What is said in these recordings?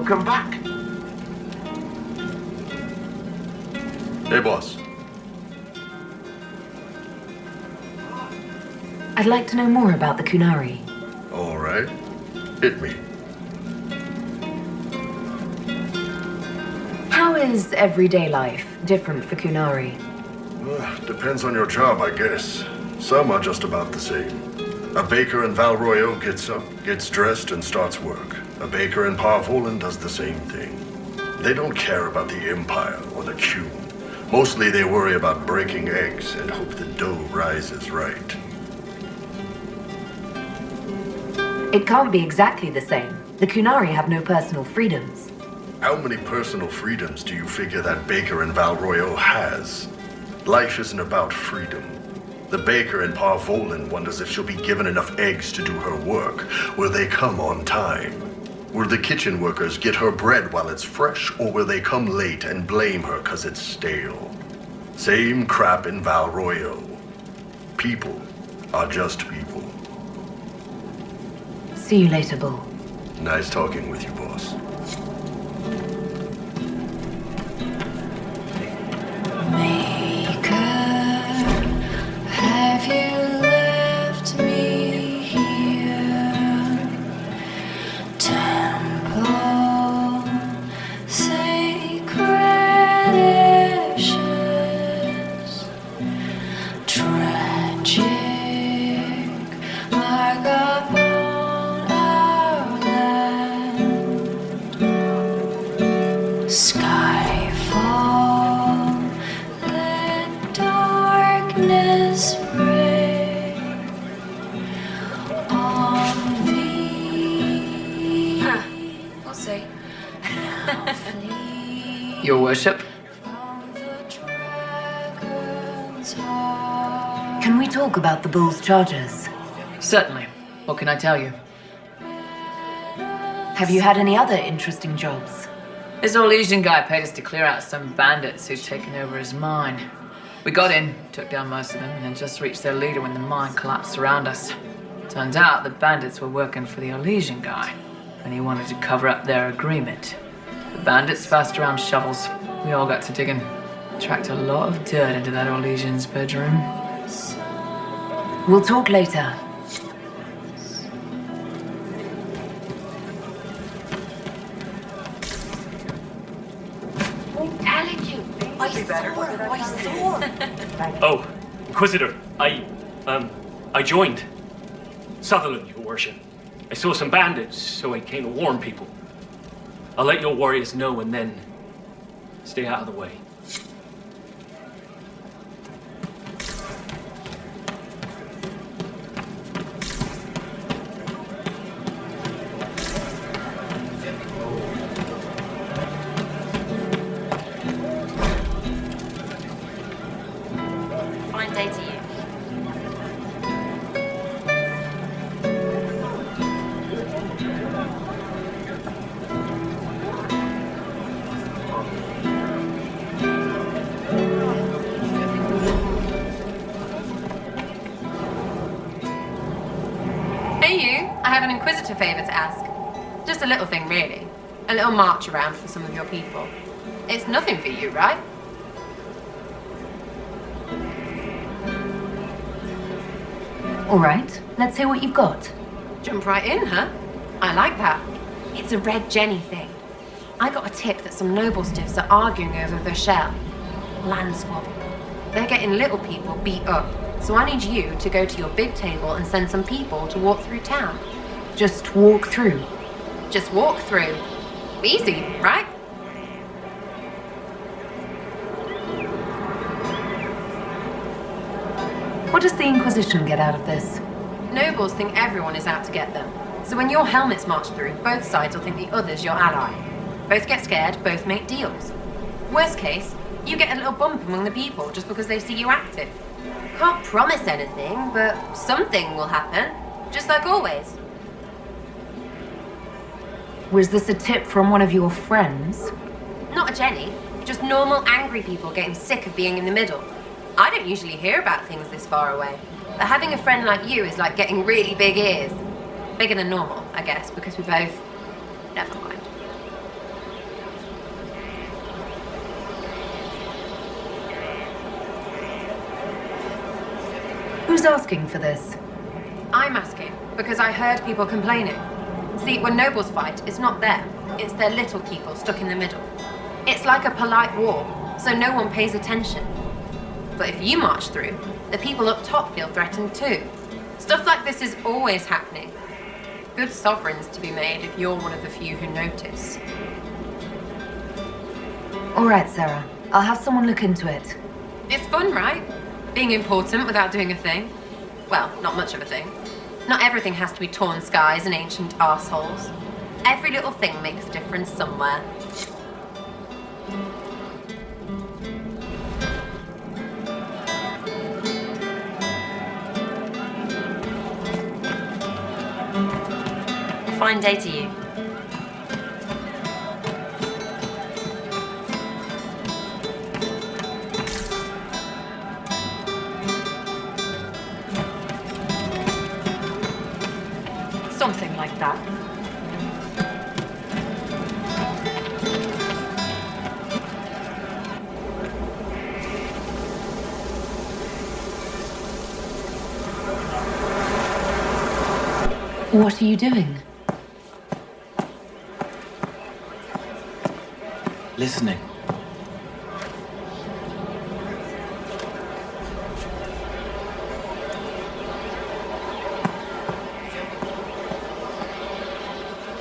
Welcome back. Hey, boss. I'd like to know more about the Kunari. All right. Hit me. How is everyday life different for Kunari? Depends on your job, I guess. Some are just about the same. A baker in Val Royeaux gets up, gets dressed, and starts work. A baker in Parvolan does the same thing. They don't care about the Empire or the Q. Mostly they worry about breaking eggs and hope the dough rises right. It can't be exactly the same. The Kunari have no personal freedoms. How many personal freedoms do you figure that baker in Val Royeaux has? Life isn't about freedom. The baker in Parvolan wonders if she'll be given enough eggs to do her work. Will they come on time? Will the kitchen workers get her bread while it's fresh, or will they come late and blame her 'cause it's stale? Same crap in Val Royeaux. People are just people. See you later, Bull. Nice talking with you, boss. Have you left me here? Temple, sacred ashes, tragic, mark upon our land. Skyfall, let darkness We'll see. Your worship? Can we talk about the Bull's charges? Certainly. What can I tell you? Have you had any other interesting jobs? This Orlesian guy paid us to clear out some bandits who'd taken over his mine. We got in, took down most of them, and had just reached their leader when the mine collapsed around us. Turns out the bandits were working for the Orlesian guy, and he wanted to cover up their agreement. The bandits passed around shovels. We all got to digging. Tracked a lot of dirt into that Orlesian's bedroom. We'll talk later. I'm telling you, I saw. Oh, Inquisitor, I joined. Sutherland, your worship. I saw some bandits, so I came to warn people. I'll let your warriors know and then stay out of the way. Fine day to you. Hey you, I have an Inquisitor favor to ask. Just a little thing really. A little march around for some of your people. It's nothing for you, right? All right, let's hear what you've got. Jump right in, huh? I like that. It's a Red Jenny thing. I got a tip that some noble stiffs are arguing over Verschelle. Land squabble. They're getting little people beat up. So I need you to go to your big table and send some people to walk through town. Just walk through. Just walk through. Easy, right? What does the Inquisition get out of this? Nobles think everyone is out to get them. So when your helmets march through, both sides will think the other's your ally. Both get scared, both make deals. Worst case, you get a little bump among the people just because they see you active. Can't promise anything, but something will happen. Just like always. Was this a tip from one of your friends? Not a Jenny, just normal angry people getting sick of being in the middle. I don't usually hear about things this far away, but having a friend like you is like getting really big ears. Bigger than normal, I guess, because we both... Never mind. Who's asking for this? I'm asking because I heard people complaining. See, when nobles fight, it's not them. It's their little people stuck in the middle. It's like a polite war, so no one pays attention. But if you march through, the people up top feel threatened too. Stuff like this is always happening. Good sovereigns to be made if you're one of the few who notice. All right, Sarah. I'll have someone look into it. It's fun, right? Being important without doing a thing. Well, not much of a thing. Not everything has to be torn skies and ancient arseholes. Every little thing makes a difference somewhere. Fine day to you. Something like that. What are you doing? Listening.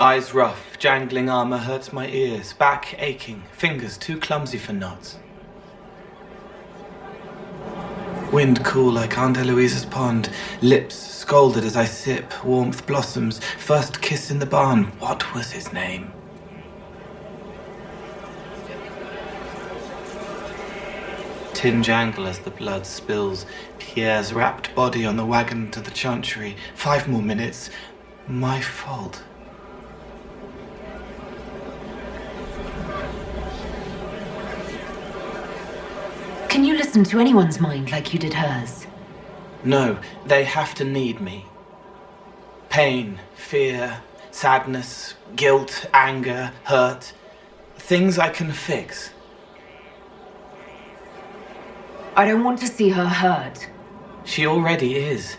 Eyes rough, jangling armor hurts my ears, back aching, fingers too clumsy for knots. Wind cool like Aunt Eloise's pond, lips scalded as I sip, warmth blossoms, first kiss in the barn, what was his name? Tin jangle as the blood spills, Pierre's wrapped body on the wagon to the Chantry, 5 more minutes, my fault. Can you listen to anyone's mind like you did hers? No, they have to need me. Pain, fear, sadness, guilt, anger, hurt. Things I can fix. I don't want to see her hurt. She already is.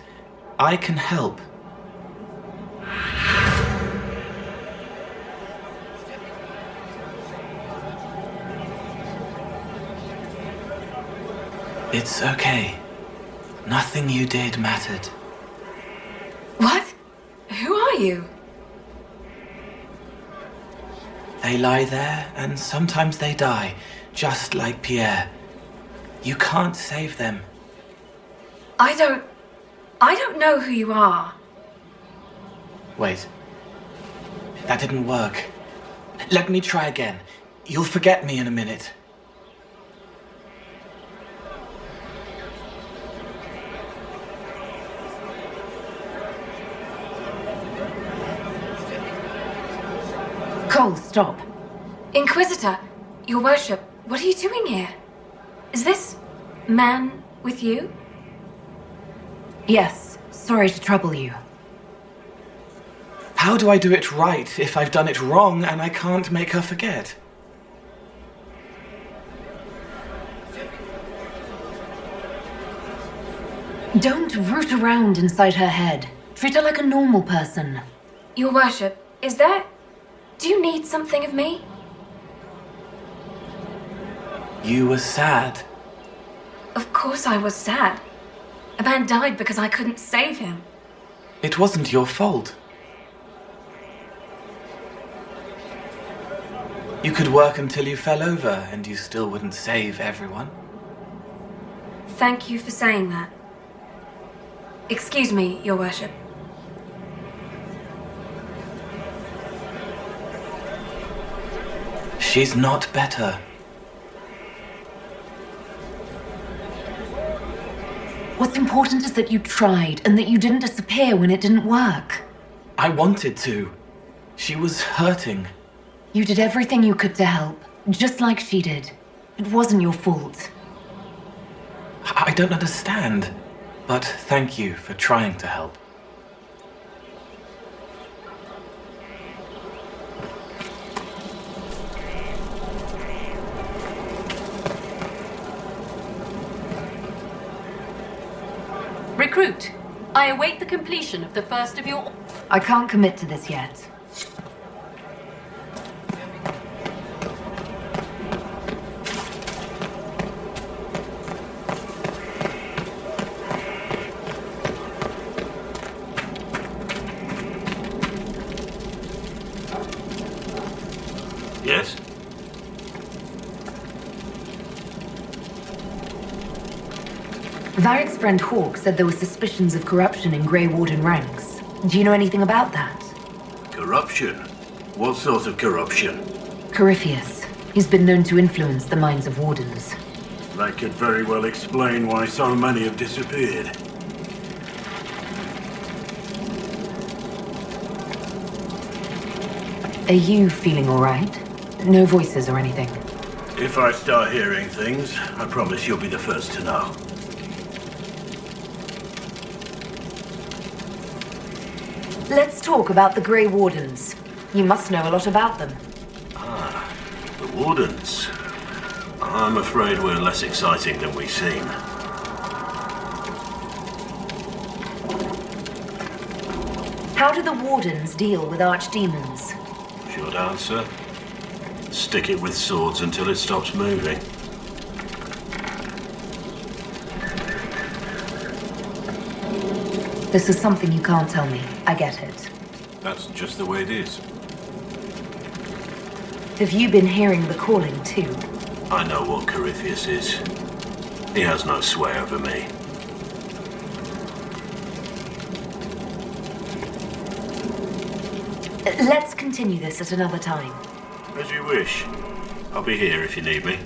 I can help. It's okay. Nothing you did mattered. What? Who are you? They lie there, and sometimes they die, just like Pierre. You can't save them. I don't know who you are. Wait. That didn't work. Let me try again. You'll forget me in a minute. Cole, stop. Inquisitor, your worship, what are you doing here? Is this man with you? Yes, sorry to trouble you. How do I do it right if I've done it wrong and I can't make her forget? Don't root around inside her head. Treat her like a normal person. Your worship, do you need something of me? You were sad. Of course I was sad. A man died because I couldn't save him. It wasn't your fault. You could work until you fell over and you still wouldn't save everyone. Thank you for saying that. Excuse me, your worship. She's not better. What's important is that you tried and that you didn't disappear when it didn't work. I wanted to. She was hurting. You did everything you could to help, just like she did. It wasn't your fault. I don't understand, but thank you for trying to help. Recruit, I await the completion of the first of your... I can't commit to this yet. Yes? Varric's friend Hawk said there were suspicions of corruption in Grey Warden ranks. Do you know anything about that? Corruption? What sort of corruption? Corypheus. He's been known to influence the minds of Wardens. That could very well explain why so many have disappeared. Are you feeling alright? No voices or anything? If I start hearing things, I promise you'll be the first to know. Let's talk about the Grey Wardens. You must know a lot about them. The Wardens. I'm afraid we're less exciting than we seem. How do the Wardens deal with archdemons? Short answer. Stick it with swords until it stops moving. This is something you can't tell me. I get it. That's just the way it is. Have you been hearing the calling too? I know what Corypheus is. He has no sway over me. Let's continue this at another time. As you wish. I'll be here if you need me.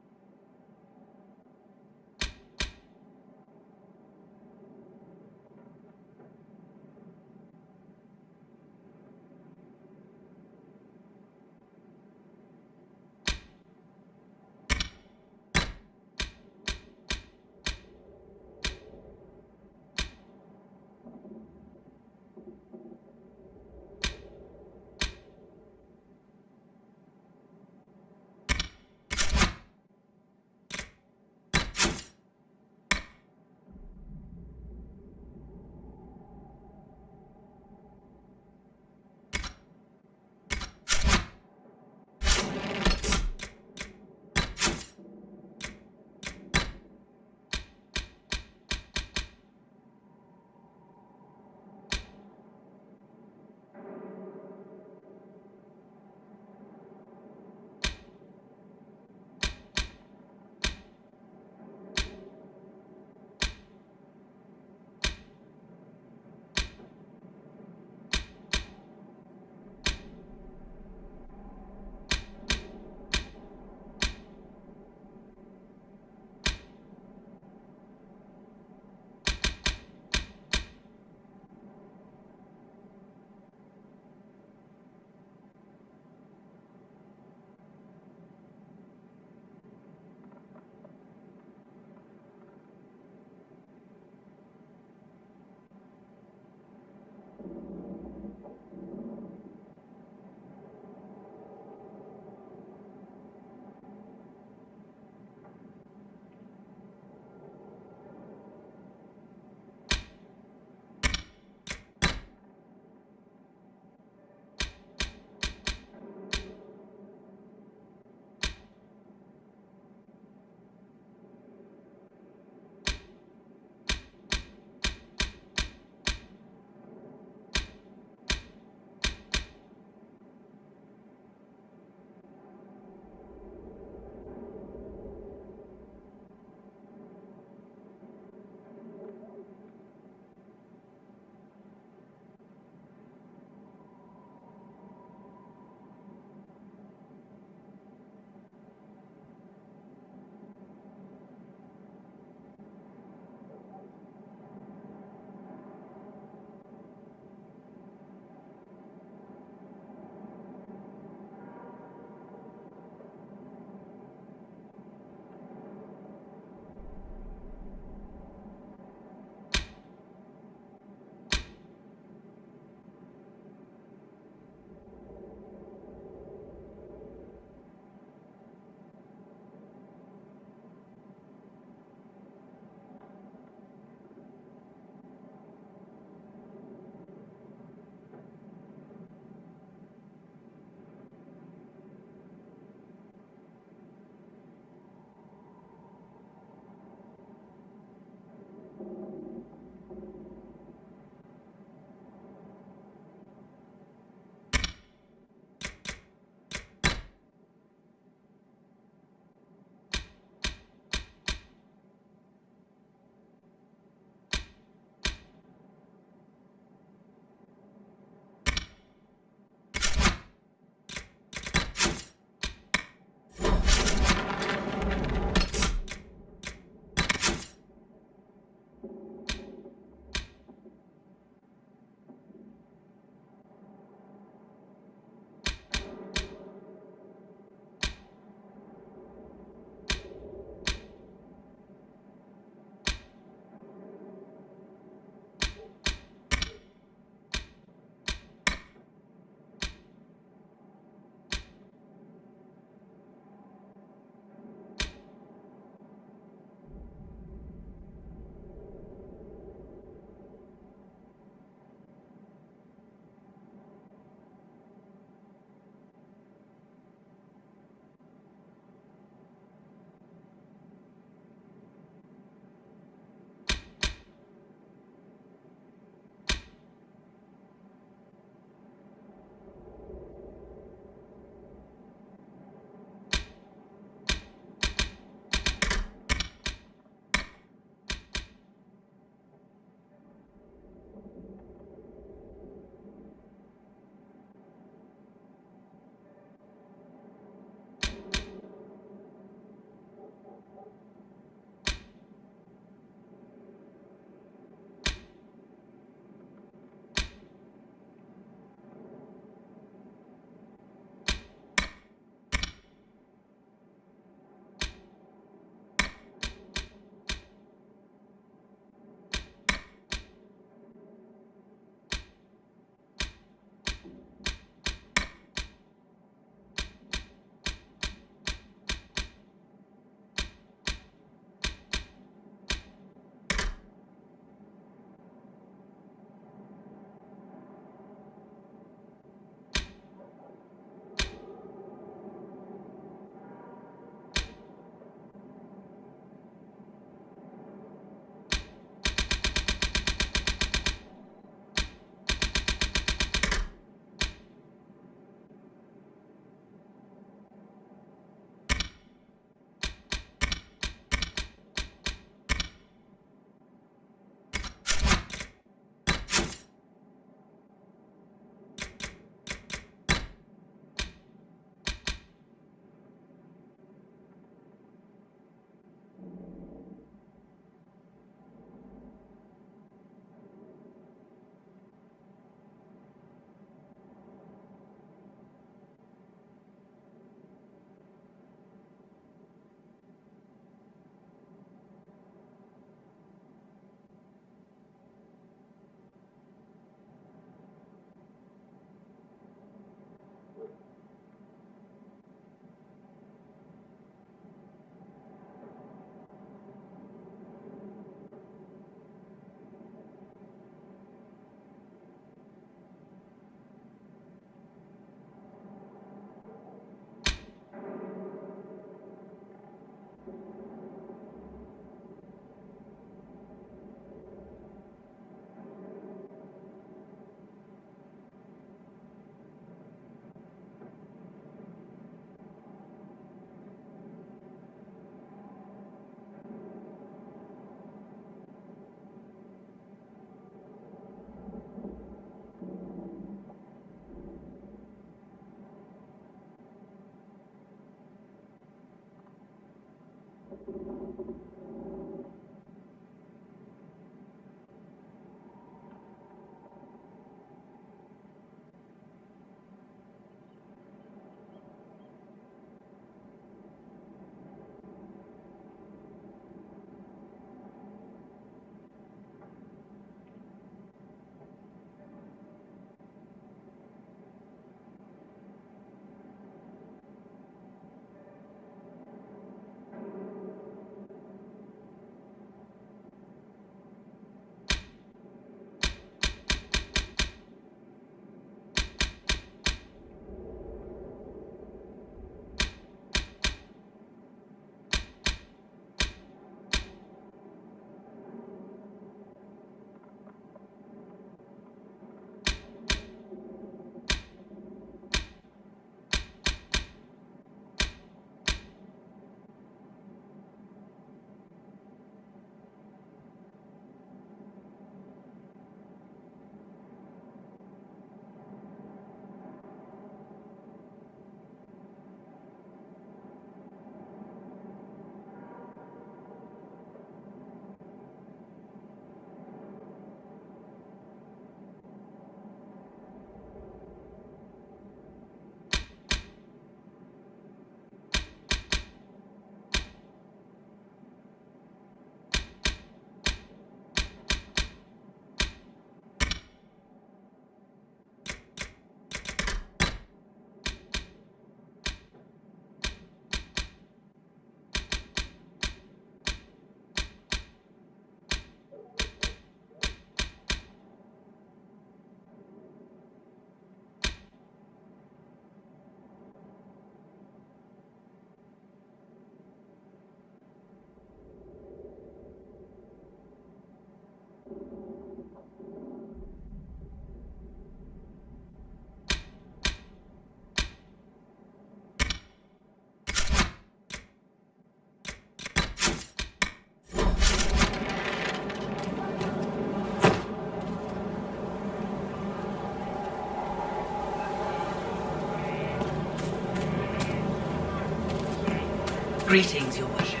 Greetings, Your Worship.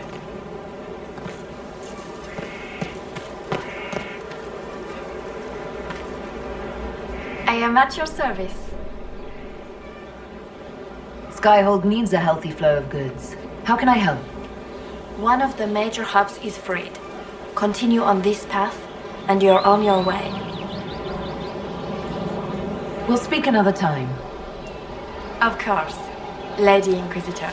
I am at your service. Skyhold needs a healthy flow of goods. How can I help? One of the major hubs is freed. Continue on this path, and you're on your way. We'll speak another time. Of course, Lady Inquisitor.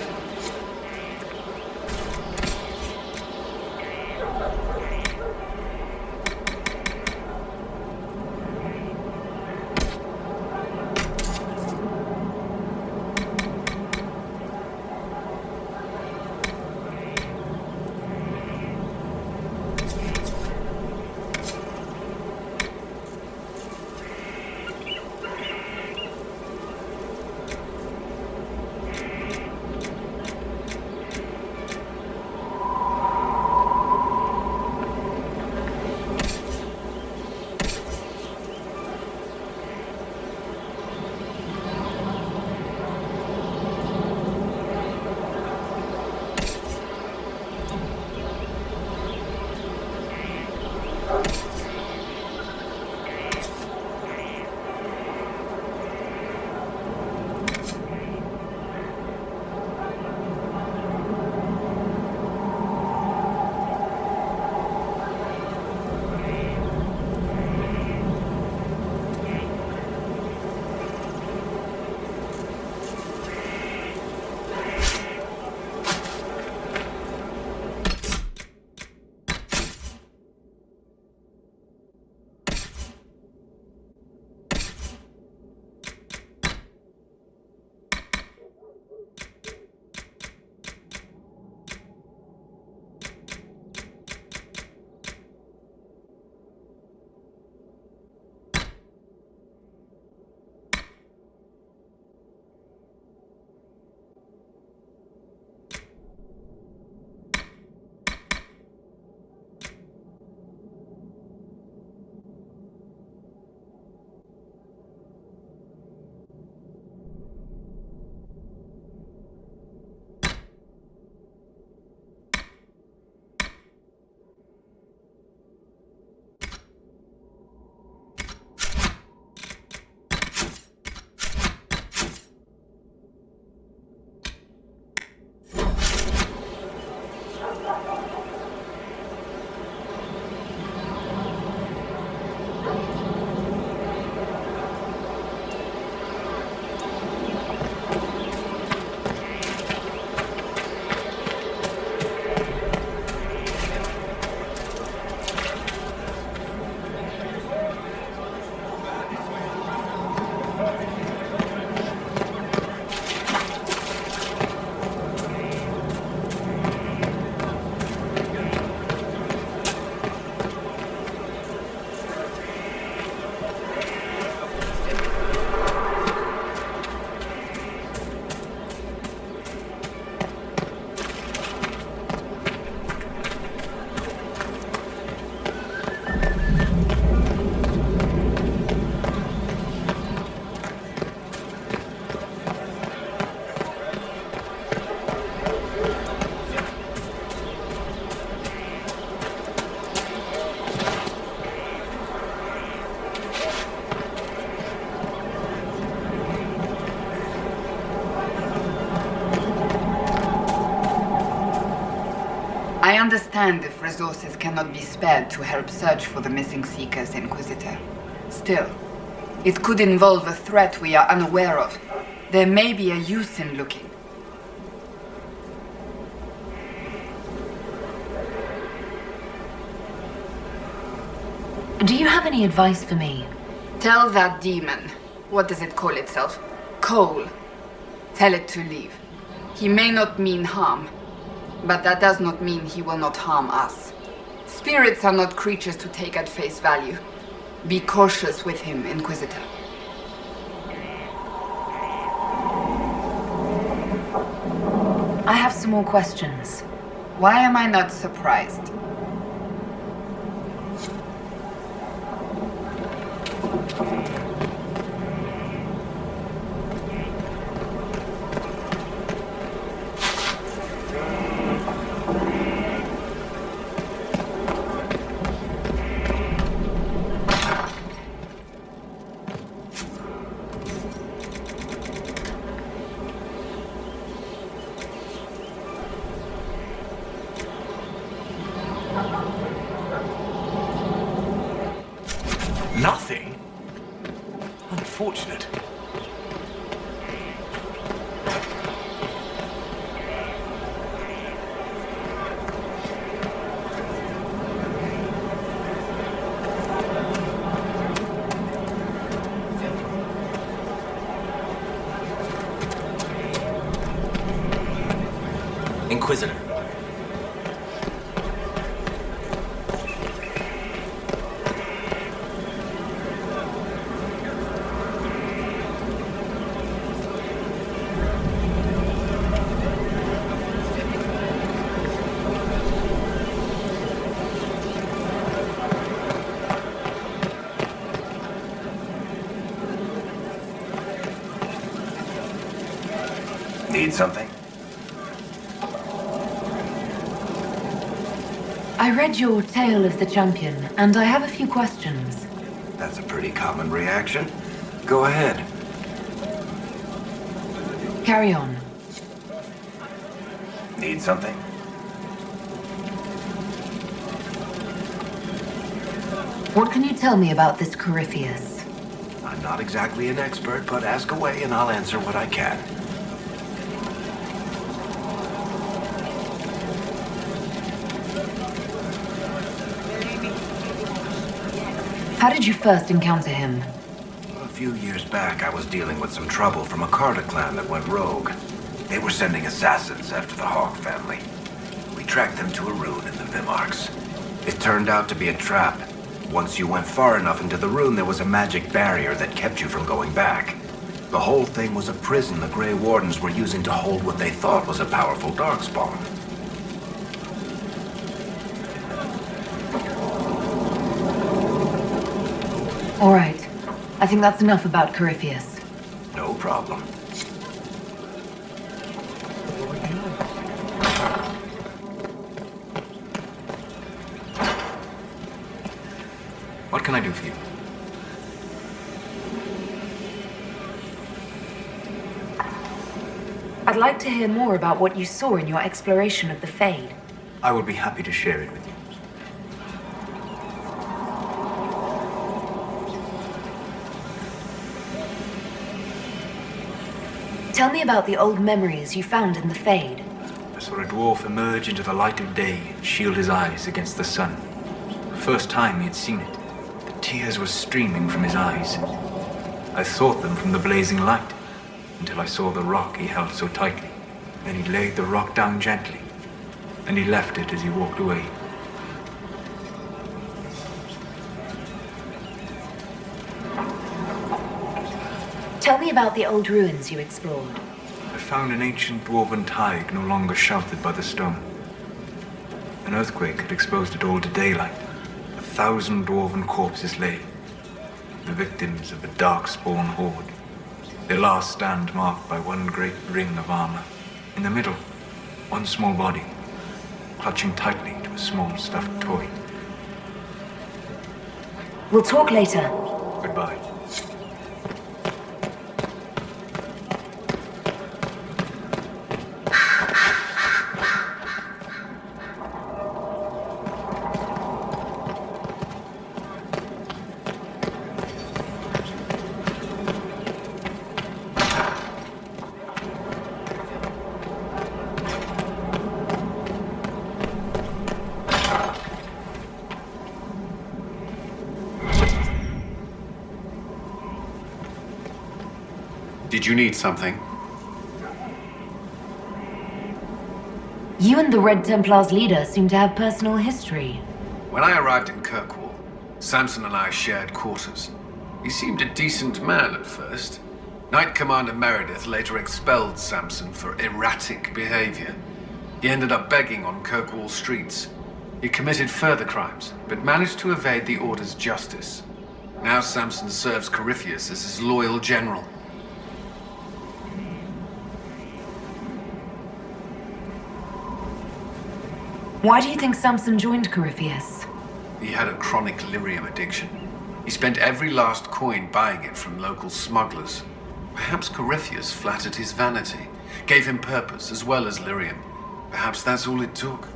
I understand if resources cannot be spared to help search for the missing Seekers, Inquisitor. Still, it could involve a threat we are unaware of. There may be a use in looking. Do you have any advice for me? Tell that demon, what does it call itself? Cole. Tell it to leave. He may not mean harm, but that does not mean he will not harm us. Spirits are not creatures to take at face value. Be cautious with him, Inquisitor. I have some more questions. Why am I not surprised? Unfortunate. Inquisitor. Need something? I read your Tale of the Champion, and I have a few questions. That's a pretty common reaction. Go ahead. Carry on. Need something? What can you tell me about this Corypheus? I'm not exactly an expert, but ask away and I'll answer what I can. How did you first encounter him? A few years back, I was dealing with some trouble from a Carter clan that went rogue. They were sending assassins after the Hawk family. We tracked them to a ruin in the Vimarks. It turned out to be a trap. Once you went far enough into the ruin, there was a magic barrier that kept you from going back. The whole thing was a prison the Grey Wardens were using to hold what they thought was a powerful darkspawn. All right. I think that's enough about Corypheus. No problem. What can I do for you? I'd like to hear more about what you saw in your exploration of the Fade. I would be happy to share it with you. Tell me about the old memories you found in the Fade. I saw a dwarf emerge into the light of day and shield his eyes against the sun. The first time he had seen it, the tears were streaming from his eyes. I sought them from the blazing light until I saw the rock he held so tightly. Then he laid the rock down gently, and he left it as he walked away. Tell me about the old ruins you explored. I found an ancient dwarven tide no longer sheltered by the stone. An earthquake had exposed it all to daylight. 1,000 dwarven corpses lay, the victims of a dark-spawn horde. Their last stand marked by one great ring of armor. In the middle, one small body, clutching tightly to a small stuffed toy. We'll talk later. Goodbye. Did you need something? You and the Red Templar's leader seem to have personal history. When I arrived in Kirkwall, Samson and I shared quarters. He seemed a decent man at first. Knight Commander Meredith later expelled Samson for erratic behavior. He ended up begging on Kirkwall streets. He committed further crimes, but managed to evade the Order's justice. Now Samson serves Corypheus as his loyal general. Why do you think Samson joined Corypheus? He had a chronic lyrium addiction. He spent every last coin buying it from local smugglers. Perhaps Corypheus flattered his vanity, gave him purpose as well as lyrium. Perhaps that's all it took.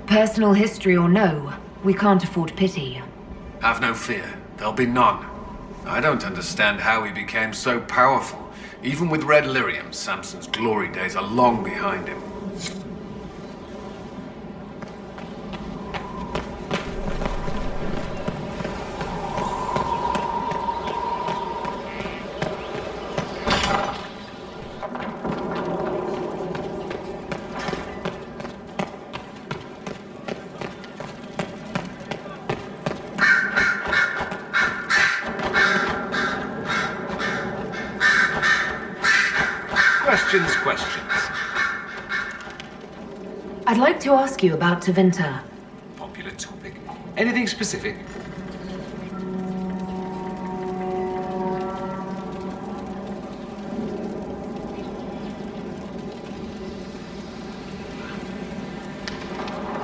Personal history or no, We can't afford pity. Have no fear. There'll be none. I don't understand how he became so powerful. Even with Red Lyrium, Samson's glory days are long behind him. Questions. I'd like to ask you about Tevinter. Popular topic. Anything specific?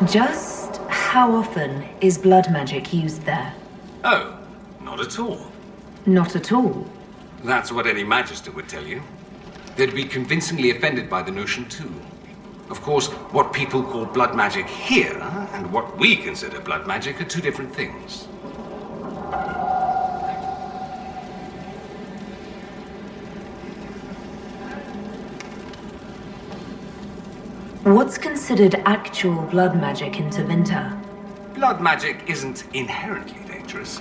Just how often is blood magic used there? Oh, not at all. Not at all. That's what any Magister would tell you. They'd be convincingly offended by the notion, too. Of course, what people call blood magic here, and what we consider blood magic, are two different things. What's considered actual blood magic in Tevinter? Blood magic isn't inherently dangerous.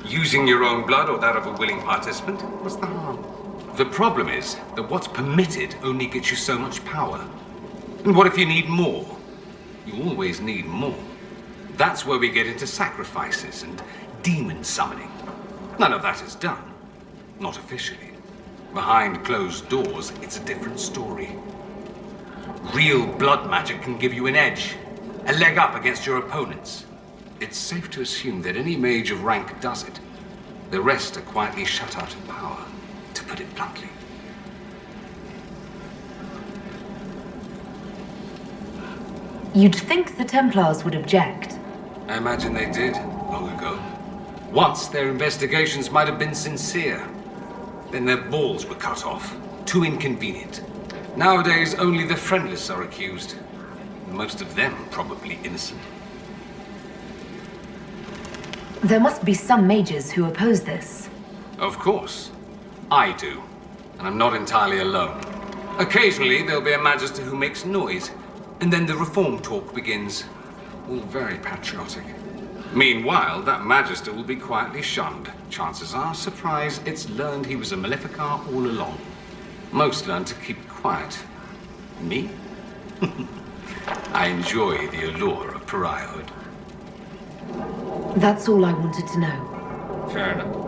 Using your own blood or that of a willing participant, what's the harm? The problem is that what's permitted only gets you so much power. And what if you need more? You always need more. That's where we get into sacrifices and demon summoning. None of that is done. Not officially. Behind closed doors, it's a different story. Real blood magic can give you an edge, a leg up against your opponents. It's safe to assume that any mage of rank does it. The rest are quietly shut out of power. To put it bluntly. You'd think the Templars would object. I imagine they did, long ago. Once their investigations might have been sincere. Then their balls were cut off. Too inconvenient. Nowadays, only the friendless are accused. Most of them probably innocent. There must be some mages who oppose this. Of course. I do. And I'm not entirely alone. Occasionally, there'll be a Magister who makes noise, and then the reform talk begins. All very patriotic. Meanwhile, that Magister will be quietly shunned. Chances are, surprise, it's learned he was a Maleficar all along. Most learn to keep quiet. Me? I enjoy the allure of pariahhood. That's all I wanted to know. Fair enough.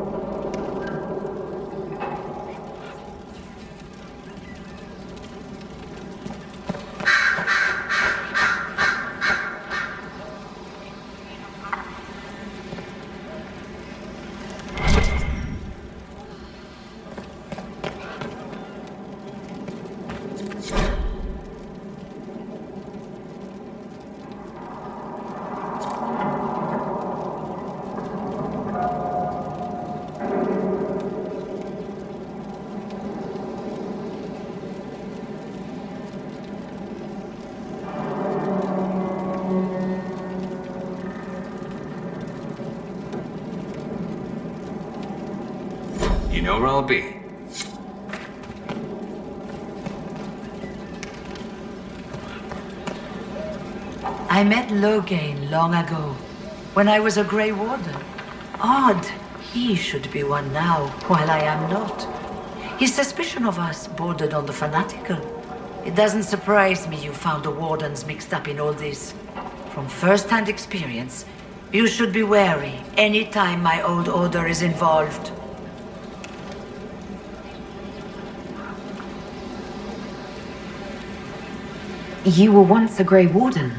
You know where I'll be. I met Loghain long ago, when I was a Grey Warden. Odd, he should be one now, while I am not. His suspicion of us bordered on the fanatical. It doesn't surprise me you found the Wardens mixed up in all this. From first-hand experience, you should be wary any time my old order is involved. You were once a Grey Warden.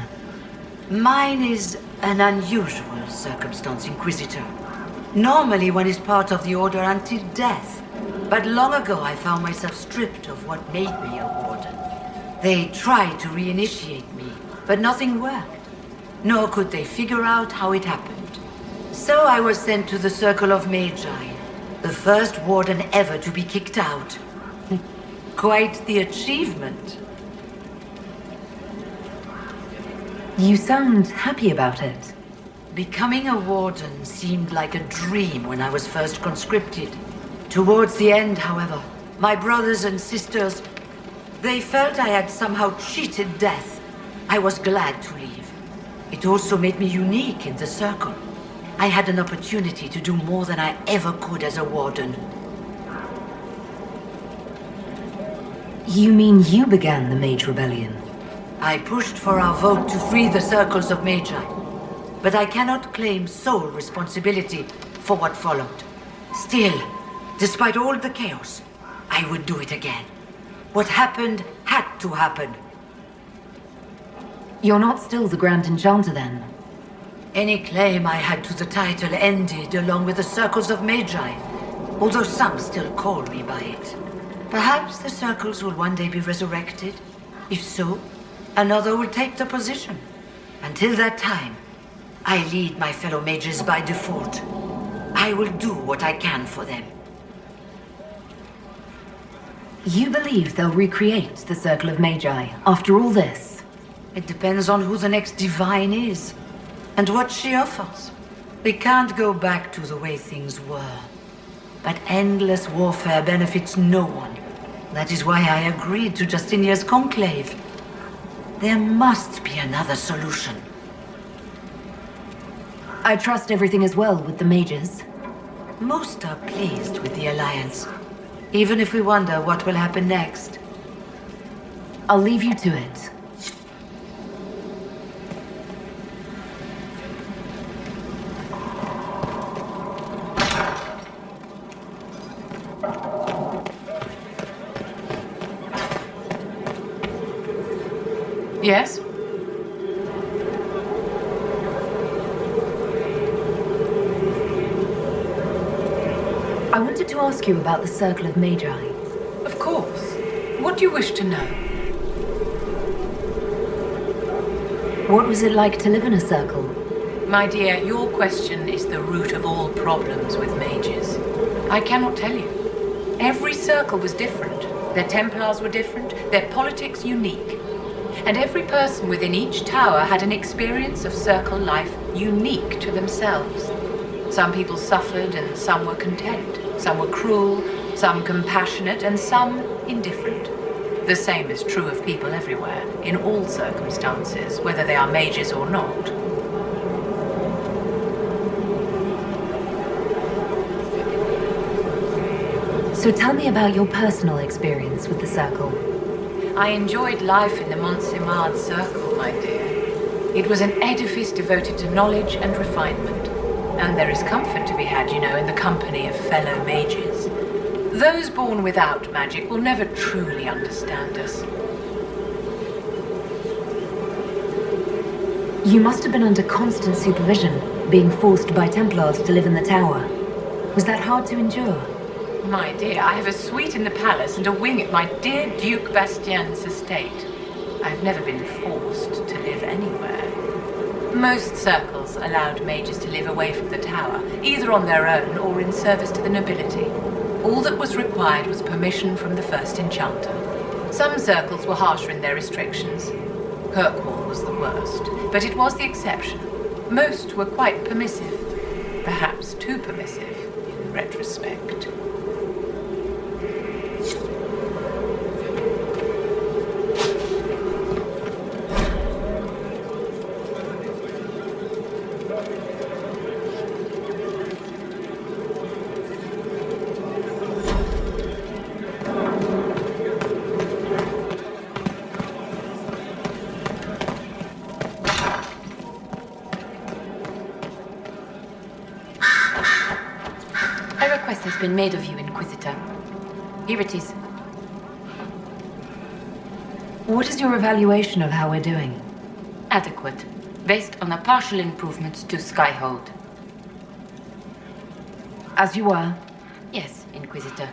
Mine is an unusual circumstance, Inquisitor. Normally one is part of the Order until death. But long ago I found myself stripped of what made me a Warden. They tried to reinitiate me, but nothing worked. Nor could they figure out how it happened. So I was sent to the Circle of Magi, the first Warden ever to be kicked out. Quite the achievement. You sound happy about it. Becoming a warden seemed like a dream when I was first conscripted. Towards the end, however, my brothers and sisters, they felt I had somehow cheated death. I was glad to leave. It also made me unique in the Circle. I had an opportunity to do more than I ever could as a warden. You mean you began the Mage Rebellion? I pushed for our vote to free the circles of Magi, but I cannot claim sole responsibility for what followed. Still, despite all the chaos, I would do it again. What happened had to happen. You're not still the Grand Enchanter then? Any claim I had to the title ended along with the circles of Magi, although some still call me by it. Perhaps the circles will one day be resurrected. If so, another will take the position. Until that time, I lead my fellow mages by default. I will do what I can for them. You believe they'll recreate the Circle of Magi after all this? It depends on who the next divine is, and what she offers. We can't go back to the way things were. But endless warfare benefits no one. That is why I agreed to Justinia's conclave. There must be another solution. I trust everything is well with the mages. Most are pleased with the alliance, even if we wonder what will happen next. I'll leave you to it. Yes? I wanted to ask you about the Circle of Magi. Of course. What do you wish to know? What was it like to live in a circle? My dear, your question is the root of all problems with mages. I cannot tell you. Every circle was different. Their Templars were different, their politics unique. And every person within each tower had an experience of circle life unique to themselves. Some people suffered and some were content. Some were cruel, some compassionate, and some indifferent. The same is true of people everywhere, in all circumstances, whether they are mages or not. So tell me about your personal experience with the Circle. I enjoyed life in the Montsimard Circle, my dear. It was an edifice devoted to knowledge and refinement. And there is comfort to be had, you know, in the company of fellow mages. Those born without magic will never truly understand us. You must have been under constant supervision, being forced by Templars to live in the tower. Was that hard to endure? My dear, I have a suite in the palace and a wing at my dear Duke Bastien's estate. I've never been forced to live anywhere. Most circles allowed mages to live away from the tower, either on their own or in service to the nobility. All that was required was permission from the first enchanter. Some circles were harsher in their restrictions. Kirkwall was the worst, but it was the exception. Most were quite permissive, perhaps too permissive in retrospect. Has been made of you, Inquisitor. Here it is. What is your evaluation of how we're doing? Adequate, based on the partial improvements to Skyhold. As you were? Yes, Inquisitor.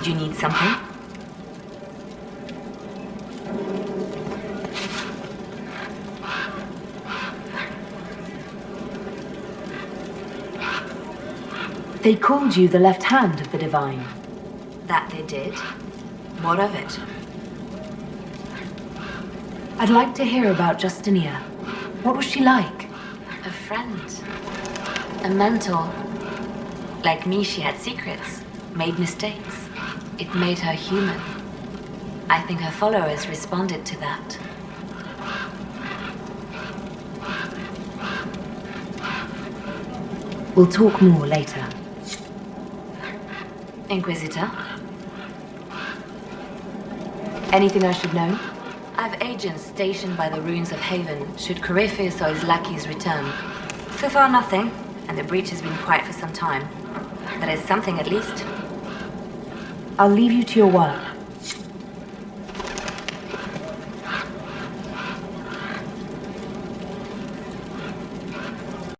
Did you need something? They called you the left hand of the Divine. That they did. What of it? I'd like to hear about Justinia. What was she like? A friend. A mentor. Like me, she had secrets, made mistakes. It made her human. I think her followers responded to that. We'll talk more later. Inquisitor? Anything I should know? I've agents stationed by the ruins of Haven should Corypheus or his lackeys return. So far nothing, and the breach has been quiet for some time. But it's something at least. I'll leave you to your work.